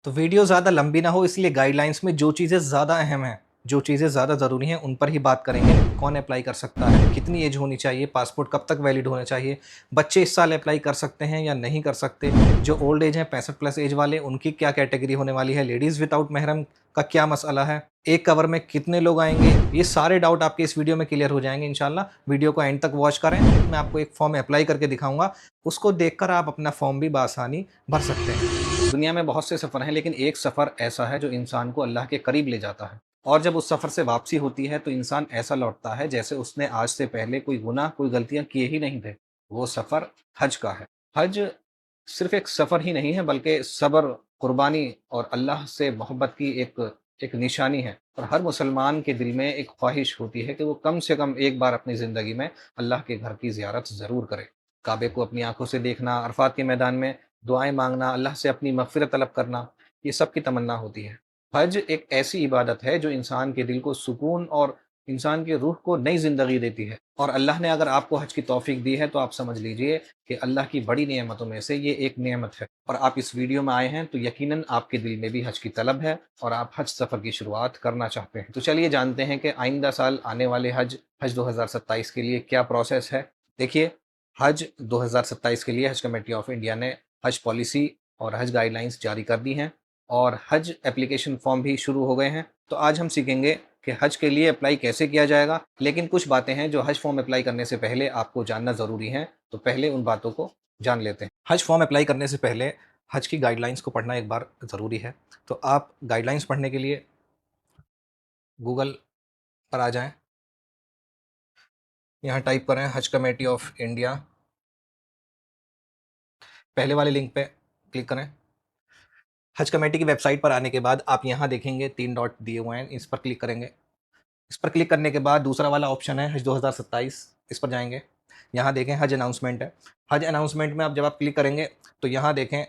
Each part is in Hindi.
तो वीडियो ज़्यादा लंबी ना हो इसलिए गाइडलाइंस में जो चीज़ें ज़्यादा अहम हैं, जो चीज़ें ज़्यादा ज़रूरी हैं, उन पर ही बात करेंगे। कौन अप्लाई कर सकता है? कितनी एज होनी चाहिए? पासपोर्ट कब तक वैलिड होना चाहिए? बच्चे इस साल अप्लाई कर सकते हैं या नहीं कर सकते? जो ओल्ड एज हैं 65 प्लस एज वाले उनकी क्या कैटेगरी होने वाली है? लेडीज़ विदाउट महरम का क्या मसला है? एक कवर में कितने लोग आएँगे? ये सारे डाउट आपके इस वीडियो में क्लियर हो जाएँगे इंशाल्लाह। वीडियो को एंड तक वॉच करें। मैं आपको एक फॉर्म अप्लाई करके दिखाऊँगा। उसको देखकर आप अपना फॉर्म भी बआसानी भर सकते हैं। दुनिया में बहुत से सफ़र हैं लेकिन एक सफ़र ऐसा है जो इंसान को अल्लाह के करीब ले जाता है और जब उस सफ़र से वापसी होती है तो इंसान ऐसा लौटता है जैसे उसने आज से पहले कोई गुनाह, कोई गलतियाँ किए ही नहीं थे। वो सफ़र हज का है। हज सिर्फ़ एक सफ़र ही नहीं है बल्कि सब्र, कुर्बानी और अल्लाह से मोहब्बत की एक एक निशानी है और हर मुसलमान के दिल में एक ख्वाहिश होती है कि वो कम से कम एक बार अपनी ज़िंदगी में अल्लाह के घर की ज़ियारत ज़रूर करे। काबे को अपनी आँखों से देखना, अरफ़ात के मैदान में दुआएँ माँगना, अल्लाह से अपनी मग़फ़िरत तलब करना, ये सब की तमन्ना होती है। हज एक ऐसी इबादत है जो इंसान के दिल को सुकून और इंसान की रूह को नई ज़िंदगी देती है और अल्लाह ने अगर आपको हज की तौफ़ीक दी है तो आप समझ लीजिए कि अल्लाह की बड़ी नेमतों में से ये एक नेमत है और आप इस वीडियो में आए हैं तो यकीनन आपके दिल में भी हज की तलब है और आप हज सफ़र की शुरुआत करना चाहते हैं। तो चलिए जानते हैं कि आइंदा साल आने वाले हज 2027 के लिए क्या प्रोसेस है। देखिए, हज 2027 के लिए हज कमेटी ऑफ इंडिया ने हज पॉलिसी और हज गाइडलाइंस जारी कर दी हैं और हज एप्लीकेशन फॉर्म भी शुरू हो गए हैं। तो आज हम सीखेंगे कि हज के लिए अप्लाई कैसे किया जाएगा, लेकिन कुछ बातें हैं जो हज फॉर्म अप्लाई करने से पहले आपको जानना ज़रूरी है, तो पहले उन बातों को जान लेते हैं। हज फॉर्म अप्लाई करने से पहले हज की गाइडलाइंस को पढ़ना एक बार ज़रूरी है। तो आप गाइडलाइंस पढ़ने के लिए गूगल पर आ जाएँ, यहाँ टाइप करें हज कमेटी ऑफ इंडिया, पहले वाले लिंक पे क्लिक करें। हज कमेटी की वेबसाइट पर आने के बाद आप यहाँ देखेंगे 3 डॉट दिए हुए हैं, इस पर क्लिक करेंगे। इस पर क्लिक करने के बाद दूसरा वाला ऑप्शन है हज 2027, इस पर जाएंगे। यहाँ देखें हज अनाउंसमेंट है। हज अनाउंसमेंट में अब जब आप क्लिक करेंगे तो यहाँ देखें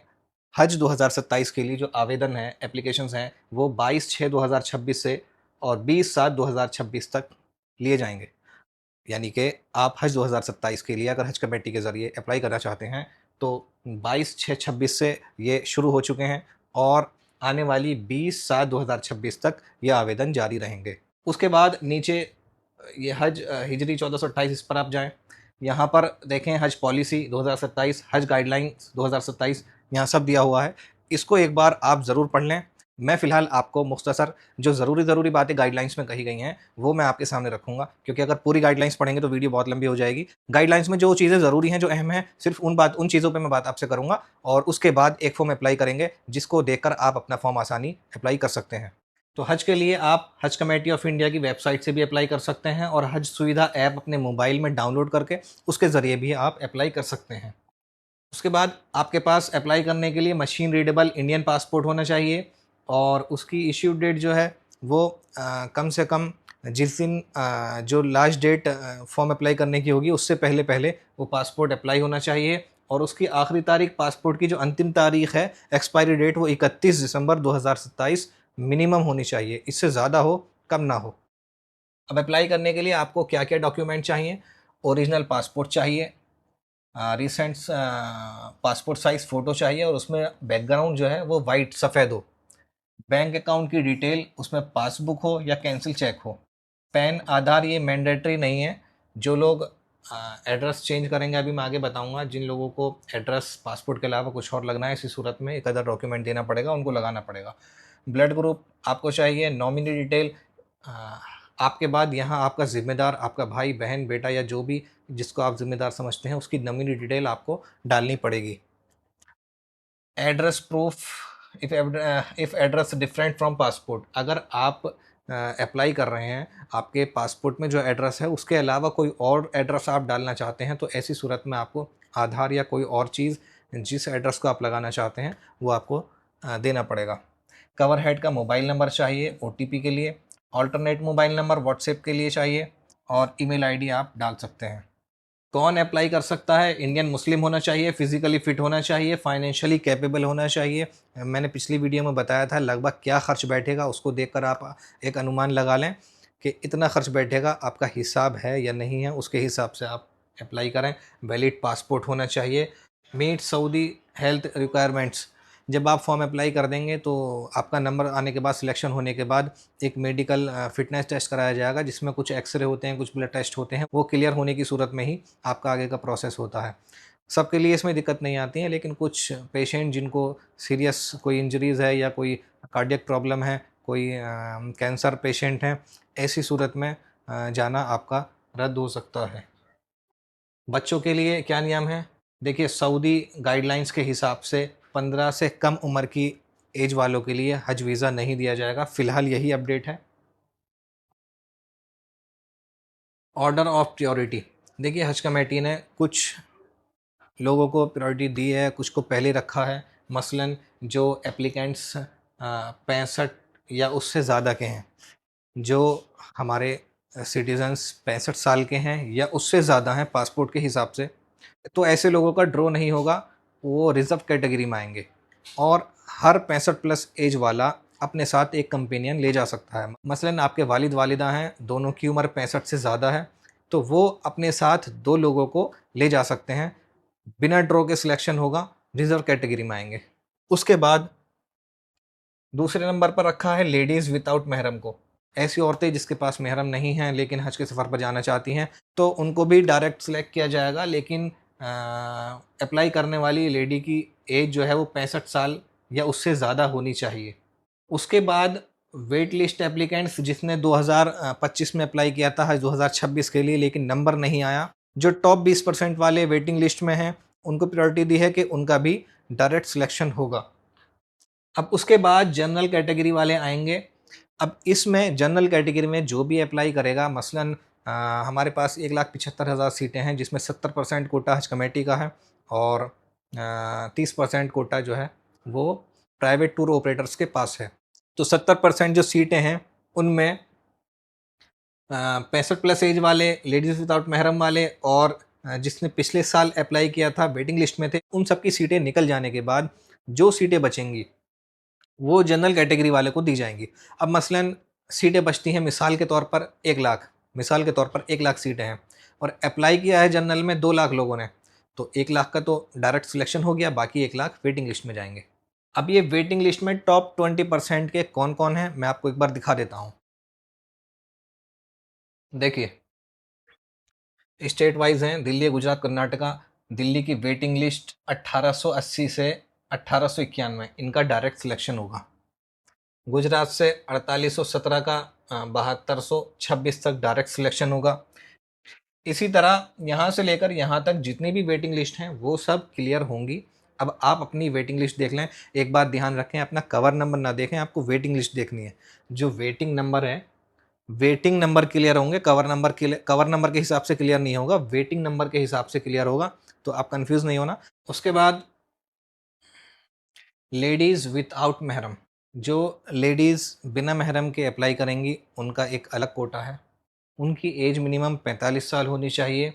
हज 2027 के लिए जो आवेदन है, एप्लीकेशंस हैं, वो 22/6/2026 से और 20/7/2026 तक लिए जाएंगे। यानी कि आप हज 2027 के लिए अगर हज कमेटी के ज़रिए अप्लाई करना चाहते हैं तो 22/6/26 से ये शुरू हो चुके हैं और आने वाली 20/7/2026 तक ये आवेदन जारी रहेंगे। उसके बाद नीचे ये हज हिजरी 1428, इस पर आप जाएँ। यहाँ पर देखें हज पॉलिसी 2027, हज गाइडलाइंस 2027, यहाँ सब दिया हुआ है। इसको एक बार आप ज़रूर पढ़ लें। मैं फ़िलहाल आपको मुख्तसर जो ज़रूरी बातें गाइडलाइंस में कही गई हैं, वो मैं आपके सामने रखूँगा, क्योंकि अगर पूरी गाइडलाइंस पढ़ेंगे तो वीडियो बहुत लंबी हो जाएगी। गाइडलाइंस में जो चीज़ें ज़रूरी हैं, जो अहम हैं, सिर्फ़ उन चीज़ों पे मैं बात आपसे करूँगा और उसके बाद एक फ़ॉर्म अप्लाई करेंगे, जिसको देखकर आप अपना फ़ॉर्म आसानी अप्लाई कर सकते हैं। तो हज के लिए आप हज कमेटी ऑफ इंडिया की वेबसाइट से भी अप्लाई कर सकते हैं और हज सुविधा ऐप अपने मोबाइल में डाउनलोड करके उसके ज़रिए भी आप अप्लाई कर सकते हैं। उसके बाद आपके पास अप्लाई करने के लिए मशीन रीडेबल इंडियन पासपोर्ट होना चाहिए और उसकी इश्यू डेट जो है वो कम से कम जिस दिन जो लास्ट डेट फॉर्म अप्लाई करने की होगी उससे पहले पहले वो पासपोर्ट अप्लाई होना चाहिए और उसकी आखिरी तारीख, पासपोर्ट की जो अंतिम तारीख है, एक्सपायरी डेट, वो 31 दिसंबर 2027 मिनिमम होनी चाहिए। इससे ज़्यादा हो, कम ना हो। अब अप्लाई करने के लिए आपको क्या क्या डॉक्यूमेंट चाहिए? ओरिजिनल पासपोर्ट चाहिए, रिसेंट पासपोर्ट साइज़ फ़ोटो चाहिए और उसमें बैकग्राउंड जो है वो वाइट सफ़ेद हो। बैंक अकाउंट की डिटेल, उसमें पासबुक हो या कैंसिल चेक हो। पैन, आधार ये मैंडेटरी नहीं है। जो लोग एड्रेस चेंज करेंगे, अभी मैं आगे बताऊंगा, जिन लोगों को एड्रेस पासपोर्ट के अलावा कुछ और लगना है, इसी सूरत में एक अदर डॉक्यूमेंट देना पड़ेगा, उनको लगाना पड़ेगा। ब्लड ग्रुप आपको चाहिए, नॉमिनी डिटेल, आपके बाद यहाँ आपका ज़िम्मेदार, आपका भाई, बहन, बेटा या जो भी जिसको आप ज़िम्मेदार समझते हैं, उसकी नॉमिनी डिटेल आपको डालनी पड़ेगी। Address proof, if address different from passport, अगर आप अप्लाई कर रहे हैं, आपके पासपोर्ट में जो एड्रेस है उसके अलावा कोई और एड्रेस आप डालना चाहते हैं, तो ऐसी सूरत में आपको आधार या कोई और चीज़ जिस एड्रेस को आप लगाना चाहते हैं वो आपको देना पड़ेगा। कवर हेड का मोबाइल नंबर चाहिए ओटीपी के लिए, ऑल्टरनेट मोबाइल नंबर व्हाट्सएप के लिए चाहिए और ईमेल आईडी आप डाल सकते हैं। कौन अप्लाई कर सकता है? इंडियन मुस्लिम होना चाहिए, फिजिकली फिट होना चाहिए, फाइनेंशियली कैपेबल होना चाहिए। मैंने पिछली वीडियो में बताया था लगभग क्या खर्च बैठेगा, उसको देखकर आप एक अनुमान लगा लें कि इतना खर्च बैठेगा, आपका हिसाब है या नहीं है, उसके हिसाब से आप अप्लाई करें। वैलिड पासपोर्ट होना चाहिए। मीट सऊदी हेल्थ रिक्वायरमेंट्स, जब आप फॉर्म अप्लाई कर देंगे तो आपका नंबर आने के बाद, सिलेक्शन होने के बाद एक मेडिकल फिटनेस टेस्ट कराया जाएगा, जिसमें कुछ एक्सरे होते हैं, कुछ ब्लड टेस्ट होते हैं। वो क्लियर होने की सूरत में ही आपका आगे का प्रोसेस होता है। सबके लिए इसमें दिक्कत नहीं आती है, लेकिन कुछ पेशेंट जिनको सीरियस कोई इंजरीज़ है या कोई कार्डियक प्रॉब्लम है, कोई कैंसर पेशेंट हैं, ऐसी सूरत में जाना आपका रद्द हो सकता है। बच्चों के लिए क्या नियम है? देखिए, सऊदी गाइडलाइंस के हिसाब से 15 से कम उम्र की एज वालों के लिए हज वीज़ा नहीं दिया जाएगा। फ़िलहाल यही अपडेट है। ऑर्डर ऑफ प्रायोरिटी, देखिए हज कमेटी ने कुछ लोगों को प्रायोरिटी दी है, कुछ को पहले रखा है। मसलन जो एप्लीकेंट्स 65 या उससे ज़्यादा के हैं, जो हमारे सिटीज़न्स 65 साल के हैं या उससे ज़्यादा हैं पासपोर्ट के हिसाब से, तो ऐसे लोगों का ड्रॉ नहीं होगा, वो रिज़र्व कैटेगरी में आएंगे। और हर 65 प्लस एज वाला अपने साथ एक कंपेनियन ले जा सकता है। मसलन आपके वालिद वालिदा हैं, दोनों की उम्र 65 से ज़्यादा है, तो वो अपने साथ 2 लोगों को ले जा सकते हैं। बिना ड्रॉ के सिलेक्शन होगा, रिज़र्व कैटेगरी में आएंगे। उसके बाद दूसरे नंबर पर रखा है लेडीज़ विदाउट महरम को। ऐसी औरतें जिसके पास महरम नहीं हैं लेकिन हज के सफ़र पर जाना चाहती हैं, तो उनको भी डायरेक्ट सिलेक्ट किया जाएगा, लेकिन अप्लाई करने वाली लेडी की एज जो है वो 65 साल या उससे ज़्यादा होनी चाहिए। उसके बाद वेट लिस्ट एप्लीकेंट्स, जिसने 2025 में अप्लाई किया था हज 2026 के लिए, लेकिन नंबर नहीं आया, जो टॉप 20% वाले वेटिंग लिस्ट में हैं, उनको प्रायोरिटी दी है कि उनका भी डायरेक्ट सिलेक्शन होगा। अब उसके बाद जनरल कैटेगरी वाले आएंगे। अब इसमें जनरल कैटेगरी में जो भी अप्लाई करेगा, मसलन हमारे पास 1,75,000 सीटें हैं, जिसमें 70% कोटा हज कमेटी का है और 30% कोटा जो है वो प्राइवेट टूर ऑपरेटर्स के पास है। तो 70% जो सीटें हैं उनमें 65 प्लस एज वाले, लेडीज़ विदाउट महरम वाले और जिसने पिछले साल अप्लाई किया था वेटिंग लिस्ट में थे, उन सब की सीटें निकल जाने के बाद जो सीटें बचेंगी वो जनरल कैटेगरी वाले को दी जाएंगी। अब मसलन सीटें बचती हैं, मिसाल के तौर पर 1 लाख, मिसाल के तौर पर 1 लाख सीटें हैं और अप्लाई किया है जनरल में 2 लाख लोगों ने, तो 1 लाख का तो डायरेक्ट सिलेक्शन हो गया, बाकी 1 लाख वेटिंग लिस्ट में जाएंगे। अब ये वेटिंग लिस्ट में टॉप 20% के कौन कौन हैं, मैं आपको एक बार दिखा देता हूँ। देखिए, स्टेट वाइज हैं, दिल्ली, गुजरात, कर्नाटका। दिल्ली की वेटिंग लिस्ट 1880 से 1891, इनका डायरेक्ट सिलेक्शन होगा। गुजरात से 4817 का 7226 तक डायरेक्ट सिलेक्शन होगा। इसी तरह यहाँ से लेकर यहाँ तक जितनी भी वेटिंग लिस्ट हैं वो सब क्लियर होंगी। अब आप अपनी वेटिंग लिस्ट देख लें। एक बात ध्यान रखें, अपना कवर नंबर ना देखें, आपको वेटिंग लिस्ट देखनी है। जो वेटिंग नंबर है, वेटिंग नंबर क्लियर होंगे, कवर नंबर के हिसाब से क्लियर नहीं होगा, वेटिंग नंबर के हिसाब से क्लियर होगा, तो आप कंफ्यूज नहीं होना। उसके बाद लेडीज़ विदाउट महरम, जो लेडीज़ बिना महरम के अप्लाई करेंगी उनका एक अलग कोटा है। उनकी एज मिनिमम 45 साल होनी चाहिए।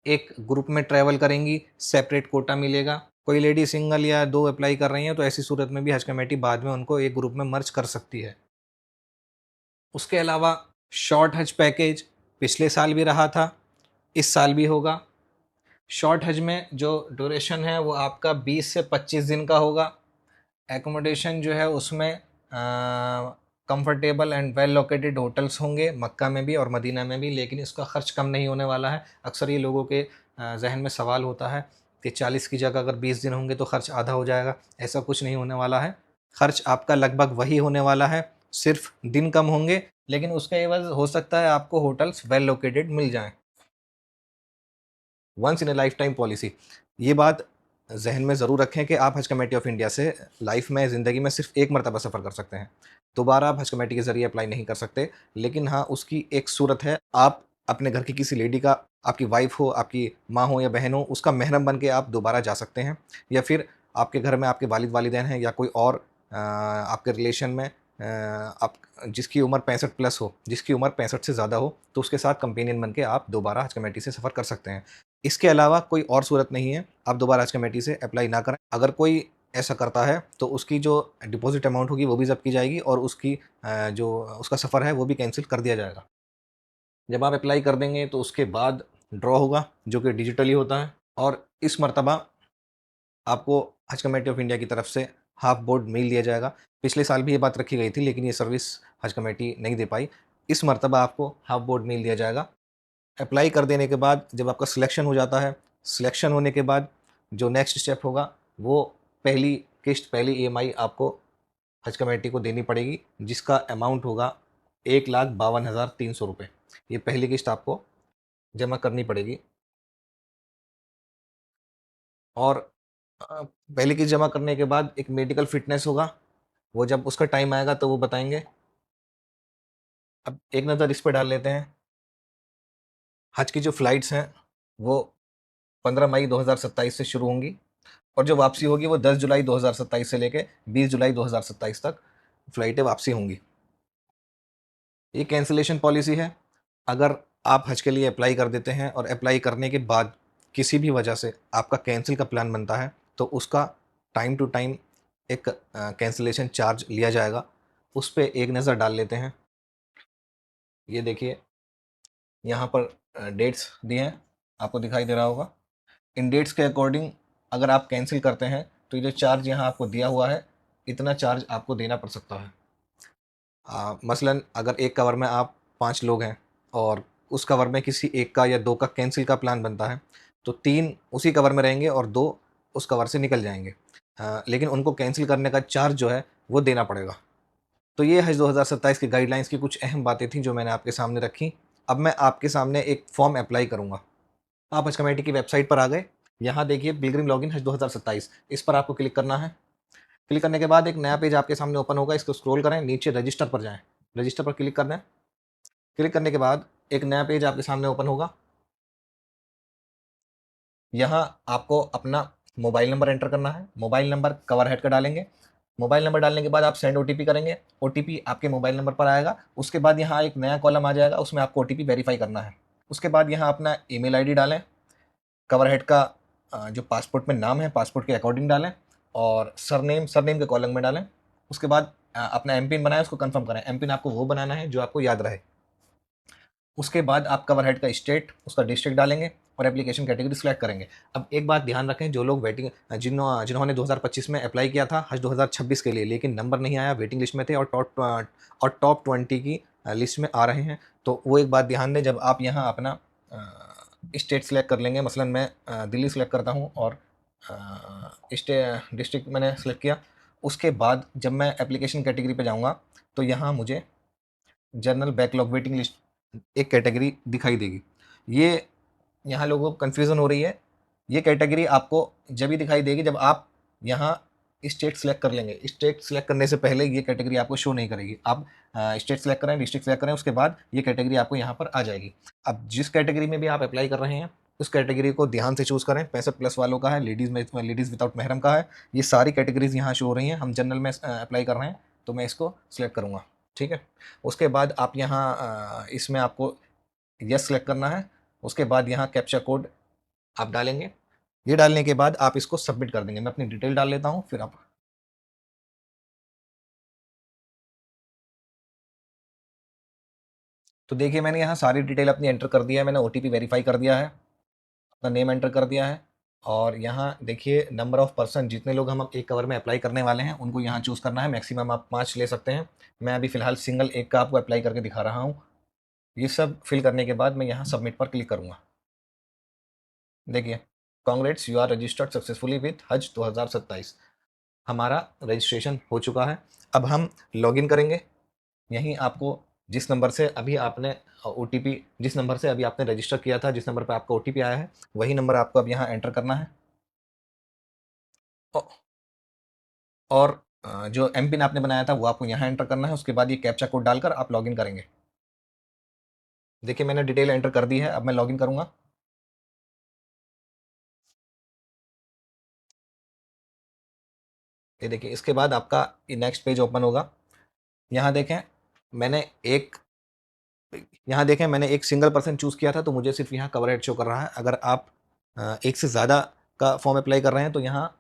एक ग्रुप में ट्रैवल करेंगी, सेपरेट कोटा मिलेगा। कोई लेडी सिंगल या 2 अप्लाई कर रही हैं तो ऐसी सूरत में भी हज कमेटी बाद में उनको एक ग्रुप में मर्ज कर सकती है। उसके अलावा शॉर्ट हज पैकेज पिछले साल भी रहा था, इस साल भी होगा। शॉर्ट हज में जो ड्यूरेशन है वो आपका 20 से 25 दिन का होगा। एकोमोडेशन जो है उसमें comfortable and well located hotels होंगे, मक्का में भी और मदीना में भी, लेकिन इसका ख़र्च कम नहीं होने वाला है। अक्सर ये लोगों के जहन में सवाल होता है कि 40 की जगह अगर 20 दिन होंगे तो ख़र्च आधा हो जाएगा। ऐसा कुछ नहीं होने वाला है, ख़र्च आपका लगभग वही होने वाला है, सिर्फ दिन कम होंगे, लेकिन उसके एवज हो सकता है आपको होटल्स वेल लोकेटेड मिल जाएं। Once in a lifetime policy, ये बात जहन में ज़रूर रखें कि आप हज कमेटी ऑफ इंडिया से लाइफ में, ज़िंदगी में सिर्फ एक मरतबा सफ़र कर सकते हैं। दोबारा आप हज कमेटी के ज़रिए अप्लाई नहीं कर सकते। लेकिन हाँ, उसकी एक सूरत है, आप अपने घर की किसी लेडी का, आपकी वाइफ हो, आपकी माँ हो या बहन हो, उसका महरम बन के आप दोबारा जा सकते हैं। या फिर आपके घर में आपके वालिद वालिदैन हैं या कोई और आपके रिलेशन में आप जिसकी उम्र 65 प्लस हो, जिसकी उम्र 65 से ज़्यादा हो, तो उसके साथ कंपेनियन बन के आप दोबारा हज कमेटी से सफ़र कर सकते हैं। इसके अलावा कोई और सूरत नहीं है, आप दोबारा हज कमेटी से अप्लाई ना करें। अगर कोई ऐसा करता है तो उसकी जो डिपॉज़िट अमाउंट होगी वो भी ज़ब्त की जाएगी और उसकी जो उसका सफ़र है वो भी कैंसिल कर दिया जाएगा। जब आप अप्लाई कर देंगे तो उसके बाद ड्रॉ होगा, जो कि डिजिटली होता है, और इस मरतबा आपको हज कमेटी ऑफ इंडिया की तरफ से हाफ बोर्ड मील दिया जाएगा। पिछले साल भी ये बात रखी गई थी, लेकिन ये सर्विस हज कमेटी नहीं दे पाई। इस मरतबा आपको हाफ बोर्ड मील दिया जाएगा। अप्लाई कर देने के बाद जब आपका सिलेक्शन हो जाता है, सिलेक्शन होने के बाद जो नेक्स्ट स्टेप होगा वो पहली किस्त, पहली ईएमआई आपको हज कमेटी को देनी पड़ेगी, जिसका अमाउंट होगा 1,52,300 रुपये। ये पहली किस्त आपको जमा करनी पड़ेगी। और पहली किस्त जमा करने के बाद एक मेडिकल फिटनेस होगा, वो जब उसका टाइम आएगा तो वो बताएंगे। अब एक नज़र इस पे डाल लेते हैं। हज की जो फ़्लाइट्स हैं वो 15 मई 2027 से शुरू होंगी, और जो वापसी होगी वो 10 जुलाई 2027 से लेके 20 जुलाई 2027 तक फ़्लाइटें वापसी होंगी। ये कैंसिलेशन पॉलिसी है। अगर आप हज के लिए अप्लाई कर देते हैं और अप्लाई करने के बाद किसी भी वजह से आपका कैंसिल का प्लान बनता है, तो उसका टाइम टू टाइम एक कैंसिलेशन चार्ज लिया जाएगा। उस पे एक नज़र डाल लेते हैं। ये देखिए, यहाँ पर डेट्स दिए हैं, आपको दिखाई दे रहा होगा। इन डेट्स के अकॉर्डिंग अगर आप कैंसिल करते हैं तो ये जो चार्ज यहाँ आपको दिया हुआ है, इतना चार्ज आपको देना पड़ सकता है। मसलन अगर एक कवर में आप 5 लोग हैं और उस कवर में किसी एक का या 2 का कैंसिल का प्लान बनता है, तो 3 उसी कवर में रहेंगे और 2 उस कवर से निकल जाएंगे। लेकिन उनको कैंसिल करने का चार्ज जो है वो देना पड़ेगा। तो ये हज 2027 की गाइडलाइंस की कुछ अहम बातें थी जो मैंने आपके सामने रखी। अब मैं आपके सामने एक फॉर्म अप्लाई करूँगा। आप हज कमेटी की वेबसाइट पर आ गए। यहाँ देखिए पिलग्रिम लॉगिन हज 2027, इस पर आपको क्लिक करना है। क्लिक करने के बाद एक नया पेज आपके सामने ओपन होगा, इसको स्क्रॉल करें, नीचे रजिस्टर पर जाएं। रजिस्टर पर क्लिक करना है। क्लिक करने के बाद एक नया पेज आपके सामने ओपन होगा। यहाँ आपको अपना मोबाइल नंबर एंटर करना है। मोबाइल नंबर कवर हेड का डालेंगे। मोबाइल नंबर डालने के बाद आप सेंड ओटीपी करेंगे। ओटीपी आपके मोबाइल नंबर पर आएगा। उसके बाद यहाँ एक नया कॉलम आ जाएगा, उसमें आपको ओटीपी वेरीफाई करना है। उसके बाद यहाँ अपना ईमेल आईडी डालें। कवर हेड का जो पासपोर्ट में नाम है, पासपोर्ट के अकॉर्डिंग डालें, और सरनेम, सरनेम के कॉलम में डालें। उसके बाद अपना एम पिन बनाए, उसको कंफर्म करें। एम पिन आपको वो बनाना है जो आपको याद रहे। उसके बाद आप कवर हेड का स्टेट, उसका डिस्ट्रिक्ट डालेंगे और एप्लीकेशन कैटेगरी सिलेक्ट करेंगे। अब एक बात ध्यान रखें, जो लोग वेटिंग जिन्होंने 2025 में अप्लाई किया था हज 2026 के लिए, लेकिन नंबर नहीं आया, वेटिंग लिस्ट में थे और टॉप 20 की लिस्ट में आ रहे हैं, तो वो एक बात ध्यान दें। जब आप यहाँ अपना स्टेट सेलेक्ट कर लेंगे, मसलन मैं दिल्ली सेलेक्ट करता हूँ और डिस्ट्रिक्ट मैंने सेलेक्ट किया, उसके बाद जब मैं एप्लीकेशन कैटेगरी पे जाऊँगा तो यहाँ मुझे जनरल बैकलॉग वेटिंग लिस्ट एक कैटेगरी दिखाई देगी। ये यहाँ लोगों को कन्फ्यूज़न हो रही है। ये कैटेगरी आपको जब ही दिखाई देगी जब आप यहाँ स्टेट सेलेक्ट कर लेंगे। स्टेट सेलेक्ट करने से पहले ये कैटेगरी आपको शो नहीं करेगी। आप स्टेट सेलेक्ट करें, डिस्ट्रिक्ट सेलेक्ट करें, उसके बाद ये कैटेगरी आपको यहाँ पर आ जाएगी। अब जिस कैटेगरी में भी आप अप्लाई कर रहे हैं, उस कैटेगरी को ध्यान से चूज़ करें। 65+ वालों का है, लेडीज़ में लेडीज़ विदाउट महरम का है। ये सारी कैटेगरीज यहाँ शो हो रही हैं। हम जनरल में अप्लाई कर रहे हैं, तो मैं इसको सिलेक्ट करूँगा। ठीक है। उसके बाद आप यहाँ इसमें आपको यस सेलेक्ट करना है। उसके बाद यहाँ कैप्चा कोड आप डालेंगे। ये डालने के बाद आप इसको सबमिट कर देंगे। मैं अपनी डिटेल डाल लेता हूँ, फिर आप तो देखिए मैंने यहाँ सारी डिटेल अपनी एंटर कर दिया है। मैंने ओटीपी वेरीफाई कर दिया है, अपना नेम एंटर कर दिया है, और यहाँ देखिए नंबर ऑफ़ पर्सन, जितने लोग हम एक कवर में अप्लाई करने वाले हैं उनको यहाँ चूज़ करना है। मैक्सिमम आप 5 ले सकते हैं। मैं अभी फ़िलहाल सिंगल एक का आपको अप्लाई करके दिखा रहा हूँ। ये सब फिल करने के बाद मैं यहाँ सबमिट पर क्लिक करूँगा। देखिए, congrats, you are registered successfully with Haj 2027। हमारा रजिस्ट्रेशन हो चुका है। अब हम लॉगिन करेंगे। यहीं आपको जिस नंबर से अभी आपने ओटीपी, जिस नंबर से अभी आपने रजिस्टर किया था, जिस नंबर पे आपका ओटीपी आया है, वही नंबर आपको अब यहाँ एंटर करना है। औ- और जो एम पिन आपने बनाया था वो आपको यहाँ एंटर करना है। उसके बाद ये कैप्चा कोड डालकर आप लॉगिन करेंगे। देखिए मैंने डिटेल एंटर कर दी है। अब मैं लॉगिन करूँगा। ये देखिए, इसके बाद आपका ये नेक्स्ट पेज ओपन होगा। यहाँ देखें मैंने एक यहाँ देखें मैंने एक सिंगल पर्सन चूज़ किया था, तो मुझे सिर्फ यहाँ कवर एड शो कर रहा है। अगर आप एक से ज़्यादा का फॉर्म अप्लाई कर रहे हैं तो यहाँ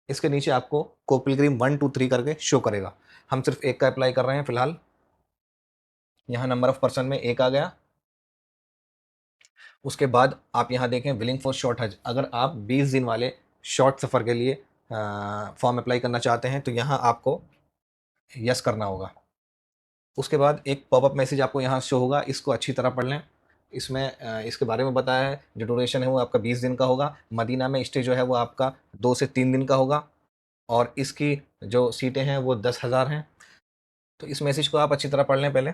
इसके नीचे आपको कोपिलग्रिम 1 2 3 करके शो करेगा। हम सिर्फ एक का अप्लाई कर रहे हैं फिलहाल। यहाँ नंबर ऑफ पर्सन में एक आ गया। उसके बाद आप यहाँ देखें विलिंग फॉर शॉर्ट हज। अगर आप 20 दिन वाले शॉर्ट सफ़र के लिए फॉर्म अप्लाई करना चाहते हैं तो यहाँ आपको यस करना होगा। उसके बाद एक पॉपअप मैसेज आपको यहाँ शो होगा, इसको अच्छी तरह पढ़ लें। इसमें इसके बारे में बताया है। जो ड्यूरेशन है वो आपका 20 दिन का होगा। मदीना में स्टे जो है वो आपका 2 से 3 दिन का होगा और इसकी जो सीटें हैं वो 10,000 हैं। तो इस मैसेज को आप अच्छी तरह पढ़ लें पहले।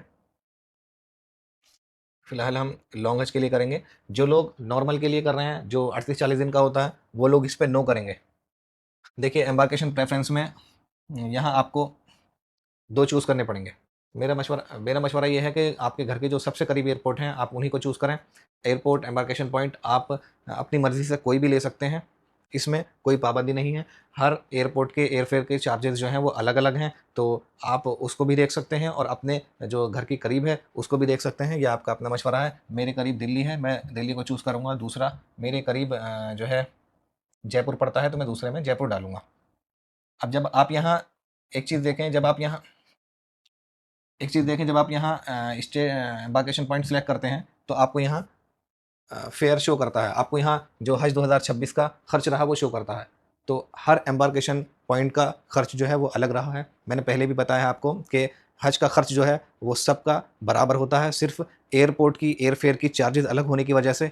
फिलहाल हम लॉन्ग हज के लिए करेंगे। जो लोग नॉर्मल के लिए कर रहे हैं, जो 38-40 दिन का होता है, वो लोग इस पर नो करेंगे। देखिए एम्बार्केशन प्रेफरेंस में यहाँ आपको 2 चूज़ करने पड़ेंगे। मेरा मशवरा ये है कि आपके घर के जो सबसे करीब एयरपोर्ट हैं, आप उन्हीं को चूज़ करें। एयरपोर्ट, एम्बार्केशन पॉइंट आप अपनी मर्ज़ी से कोई भी ले सकते हैं, इसमें कोई पाबंदी नहीं है। हर एयरपोर्ट के एयरफेयर के चार्जेज़ जो हैं वो अलग-अलग हैं, तो आप उसको भी देख सकते हैं और अपने जो घर के करीब है, उसको भी देख सकते हैं। ये आपका अपना मशवरा है। मेरे करीब दिल्ली है, मैं दिल्ली को चूज़ करूँगा। दूसरा मेरे करीब जो है जयपुर पड़ता है, तो मैं दूसरे में जयपुर डालूँगा। अब जब आप यहाँ एक चीज़ देखें, जब आप यहाँ स्टे एम्बार्केशन पॉइंट सेलेक्ट करते हैं तो आपको यहाँ फेयर शो करता है। आपको यहाँ जो हज 2026 का खर्च रहा वो शो करता है। तो हर एम्बार्केशन पॉइंट का खर्च जो है वो अलग रहा है। मैंने पहले भी बताया है आपको कि हज का खर्च जो है वो सबका बराबर होता है। सिर्फ एयरपोर्ट की एयरफेयर की चार्जेस अलग होने की वजह से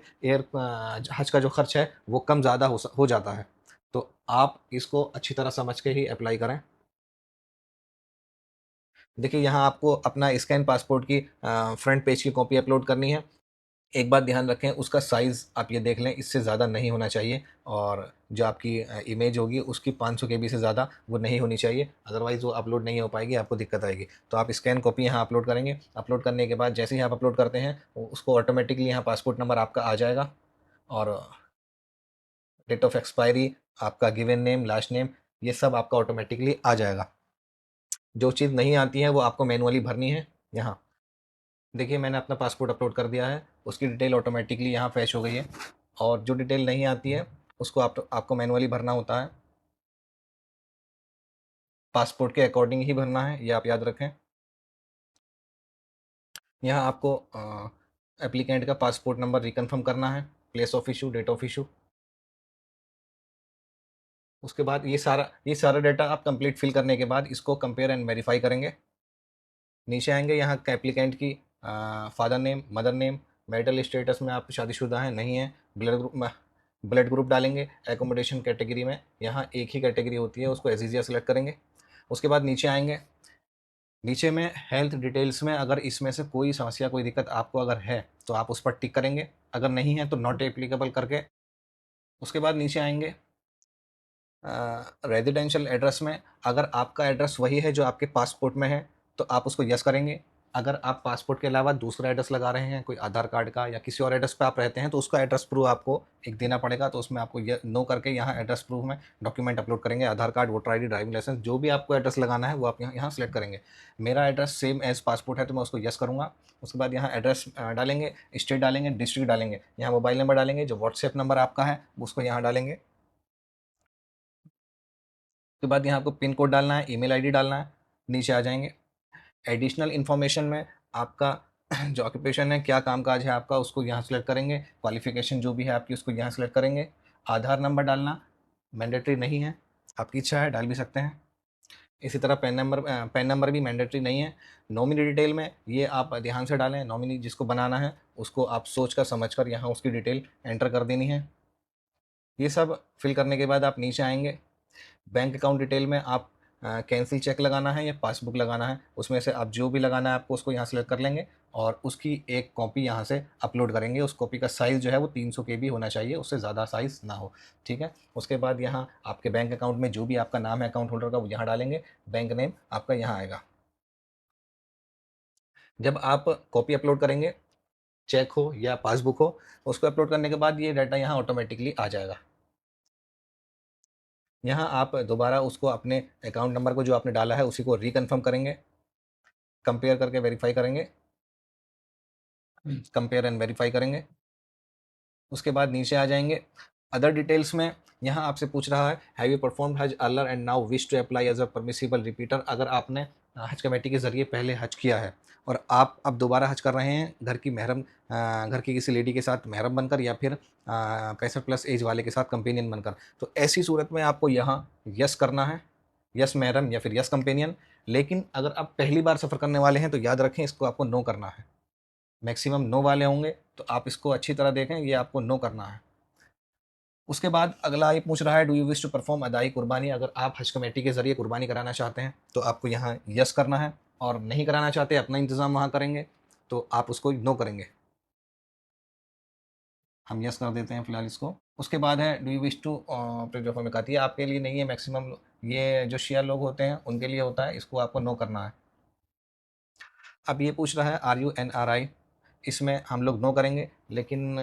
हज का जो खर्च है वो कम ज़्यादा हो जाता है। तो आप इसको अच्छी तरह समझ के ही अप्लाई करें। देखिए यहाँ आपको अपना स्कैन पासपोर्ट की फ्रंट पेज की कॉपी अपलोड करनी है। एक बात ध्यान रखें, उसका साइज़ आप ये देख लें, इससे ज़्यादा नहीं होना चाहिए और जो आपकी इमेज होगी उसकी 500 केबी से ज़्यादा वो नहीं होनी चाहिए, अदरवाइज़ वो अपलोड नहीं हो पाएगी, आपको दिक्कत आएगी। तो आप स्कैन कॉपी यहाँ अपलोड करेंगे। अपलोड करने के बाद जैसे ही आप अपलोड करते हैं उसको ऑटोमेटिकली यहाँ पासपोर्ट नंबर आपका आ जाएगा और डेट ऑफ एक्सपायरी, आपका गिवन नेम, लास्ट नेम, ये सब आपका ऑटोमेटिकली आ जाएगा। जो चीज़ नहीं आती है वो आपको मैनुअली भरनी है। यहाँ देखिए मैंने अपना पासपोर्ट अपलोड कर दिया है, उसकी डिटेल ऑटोमेटिकली यहाँ फैच हो गई है और जो डिटेल नहीं आती है उसको आपको मैनुअली भरना होता है। पासपोर्ट के अकॉर्डिंग ही भरना है, ये आप याद रखें। यहाँ आपको एप्लीकेंट का पासपोर्ट नंबर रिकन्फर्म करना है, place of issue, date of issue. उसके बाद ये सारा डाटा आप कंप्लीट फिल करने के बाद इसको कंपेयर एंड वेरीफाई करेंगे। नीचे आएंगे, यहाँ का एप्लीकेंट की father name, mother name, marital status में आप शादीशुदा हैं नहीं हैं, ब्लड ग्रुप डालेंगे। एकोमोडेशन कैटेगरी में यहाँ एक ही कैटेगरी होती है, उसको एजीजिया सेलेक्ट करेंगे। उसके बाद नीचे आएंगे, नीचे में हेल्थ डिटेल्स में अगर इसमें से कोई समस्या, कोई दिक्कत आपको अगर है तो आप उस पर टिक करेंगे, अगर नहीं है तो नॉट एप्लीकेबल करके। उसके बाद नीचे आएंगे, रेजिडेंशियल एड्रेस में अगर आपका एड्रेस वही है जो आपके पासपोर्ट में है तो आप उसको यस करेंगे। अगर आप पासपोर्ट के अलावा दूसरा एड्रेस लगा रहे हैं, कोई आधार कार्ड का या किसी और एड्रेस पे आप रहते हैं, तो उसका एड्रेस प्रूफ आपको एक देना पड़ेगा। तो उसमें आपको ये नो करके यहाँ एड्रेस प्रूफ में डॉक्यूमेंट अपलोड करेंगे, Aadhaar card, voter ID, driving licence, जो भी आपको एड्रेस लगाना है वो आप यहाँ सेलेक्ट करेंगे। मेरा एड्रेस सेम एज पासपोर्ट है तो मैं उसको यस करूँगा। उसके बाद यहाँ एड्रेस डालेंगे, स्टेट डालेंगे, डिस्ट्रिक्ट डालेंगे, यहाँ मोबाइल नंबर डालेंगे, जो व्हाट्सएप नंबर आपका है उसको यहाँ डालेंगे। उसके बाद यहाँ आपको पिन कोड डालना है, ईमेल आईडी डालना है, नीचे आ जाएंगे। एडिशनल इन्फॉर्मेशन में आपका जो ऑक्यूपेशन है, क्या कामकाज है आपका, उसको यहाँ सेलेक्ट करेंगे। क्वालिफिकेशन जो भी है आपकी उसको यहाँ सेलेक्ट करेंगे। आधार नंबर डालना मैंडेटरी नहीं है, आपकी इच्छा है डाल भी सकते हैं। इसी तरह पैन नंबर भी मैंडेटरी नहीं है। नॉमिनी डिटेल में ये आप ध्यान से डालें, नॉमिनी जिसको बनाना है उसको आप सोच कर समझ कर यहाँ उसकी डिटेल एंटर कर देनी है। ये सब फिल करने के बाद आप नीचे आएंगे, बैंक अकाउंट डिटेल में आप कैंसिल चेक लगाना है या पासबुक लगाना है, उसमें से आप जो भी लगाना है आपको उसको यहाँ सेलेक्ट कर लेंगे और उसकी एक कॉपी यहाँ से अपलोड करेंगे। उस कॉपी का साइज़ जो है वो 300 KB होना चाहिए, उससे ज़्यादा साइज़ ना हो, ठीक है। उसके बाद यहाँ आपके बैंक अकाउंट में जो भी आपका नाम है अकाउंट होल्डर का वो यहाँ डालेंगे, बैंक नेम आपका यहाँ आएगा। जब आप कॉपी अपलोड करेंगे, चेक हो या पासबुक हो, उसको अपलोड करने के बाद ये डाटा यहाँ ऑटोमेटिकली आ जाएगा। यहाँ आप दोबारा उसको अपने अकाउंट नंबर को जो आपने डाला है उसी को रिकन्फर्म करेंगे, कंपेयर करके वेरीफाई करेंगे, कंपेयर एंड वेरीफाई करेंगे। उसके बाद नीचे आ जाएंगे, अदर डिटेल्स में यहाँ आपसे पूछ रहा है have you perform Haj earlier and now wish to apply as a permissible repeater. अगर आपने हज कमेटी के ज़रिए पहले हज किया है और आप अब दोबारा हज कर रहे हैं घर की महरम घर की किसी लेडी के साथ महरम बनकर या फिर 65+ एज वाले के साथ कंपेनियन बनकर, तो ऐसी सूरत में आपको यहाँ यस करना है, यस महरम या फिर यस कंपेनियन। लेकिन अगर आप पहली बार सफ़र करने वाले हैं तो याद रखें इसको आपको नो करना है। मैक्सिमम नो वाले होंगे तो आप इसको अच्छी तरह देखें, ये आपको नो करना है। उसके बाद अगला ये पूछ रहा है, do you wish to perform अदाई कुर्बानी। अगर आप हज कमेटी के ज़रिए कुर्बानी कराना चाहते हैं तो आपको यहाँ यस करना है, और नहीं कराना चाहते, अपना इंतज़ाम वहाँ करेंगे, तो आप उसको नो करेंगे। हम यस कर देते हैं फ़िलहाल इसको। उसके बाद है, do you wish to preserve में कहती है आपके लिए नहीं है, मैक्सिमम ये जो शिया लोग होते हैं उनके लिए होता है, इसको आपको नो करना है। अब ये पूछ रहा है, आर यू NRI। इसमें हम लोग नो करेंगे, लेकिन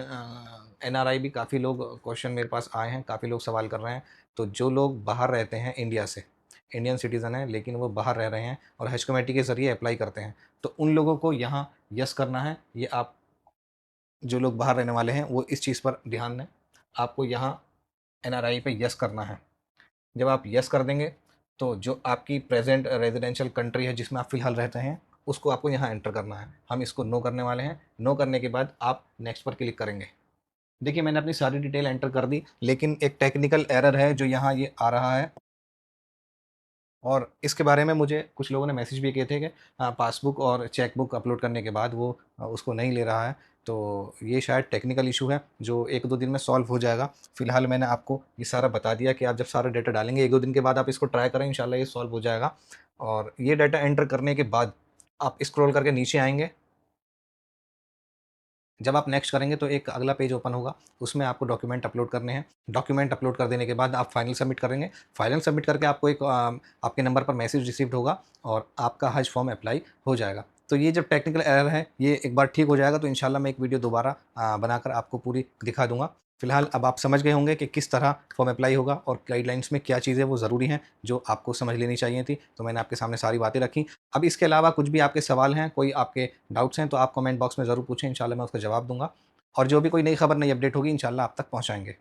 NRI भी काफ़ी लोग क्वेश्चन मेरे पास आए हैं, काफ़ी लोग सवाल कर रहे हैं। तो जो लोग बाहर रहते हैं इंडिया से, इंडियन सिटीज़न हैं लेकिन वो बाहर रह रहे हैं और हज कमेटी के ज़रिए अप्लाई करते हैं, तो उन लोगों को यहाँ यस करना है। ये आप जो लोग बाहर रहने वाले हैं वो इस चीज़ पर ध्यान दें, आपको यहाँ NRI पे यस करना है। जब आप यस कर देंगे तो जो आपकी प्रेजेंट रेजिडेंशियल कंट्री है जिसमें आप फ़िलहाल रहते हैं, उसको आपको यहाँ एंटर करना है। हम इसको नो करने वाले हैं। नो करने के बाद आप नेक्स्ट पर क्लिक करेंगे। देखिए, मैंने अपनी सारी डिटेल एंटर कर दी, लेकिन एक टेक्निकल एरर है जो यहाँ ये आ रहा है, और इसके बारे में मुझे कुछ लोगों ने मैसेज भी किए थे कि पासबुक और चेकबुक अपलोड करने के बाद वो उसको नहीं ले रहा है। तो ये शायद टेक्निकल इशू है जो 1-2 दिन में सॉल्व हो जाएगा। फ़िलहाल मैंने आपको ये सारा बता दिया कि आप जब सारा डेटा डालेंगे 1-2 दिन के बाद आप इसको ट्राई करें, इंशाल्लाह ये सॉल्व हो जाएगा। और ये डेटा एंटर करने के बाद आप स्क्रॉल करके नीचे आएँगे। जब आप नेक्स्ट करेंगे तो एक अगला पेज ओपन होगा, उसमें आपको डॉक्यूमेंट अपलोड करने हैं। डॉक्यूमेंट अपलोड कर देने के बाद आप फाइनल सबमिट करेंगे। फाइनल सबमिट करके आपको एक आपके नंबर पर मैसेज रिसीव्ड होगा और आपका हज फॉर्म अप्लाई हो जाएगा। तो ये जो टेक्निकल एरर है, ये एक बार ठीक हो जाएगा तो इंशाल्लाह मैं एक वीडियो दोबारा बनाकर आपको पूरी दिखा दूँगा। फिलहाल अब आप समझ गए होंगे कि किस तरह फॉर्म अप्लाई होगा और गाइडलाइंस में क्या चीज़ें वो ज़रूरी हैं, जो आपको समझ लेनी चाहिए थी। तो मैंने आपके सामने सारी बातें रखी। अब इसके अलावा कुछ भी आपके सवाल हैं, कोई आपके डाउट्स हैं, तो आप कमेंट बॉक्स में ज़रूर पूछें, इंशाल्लाह मैं उसका जवाब दूँगा। और जो भी कोई नई खबर, नई अपडेट होगी, इंशाल्लाह आप तक पहुँचाएँगे।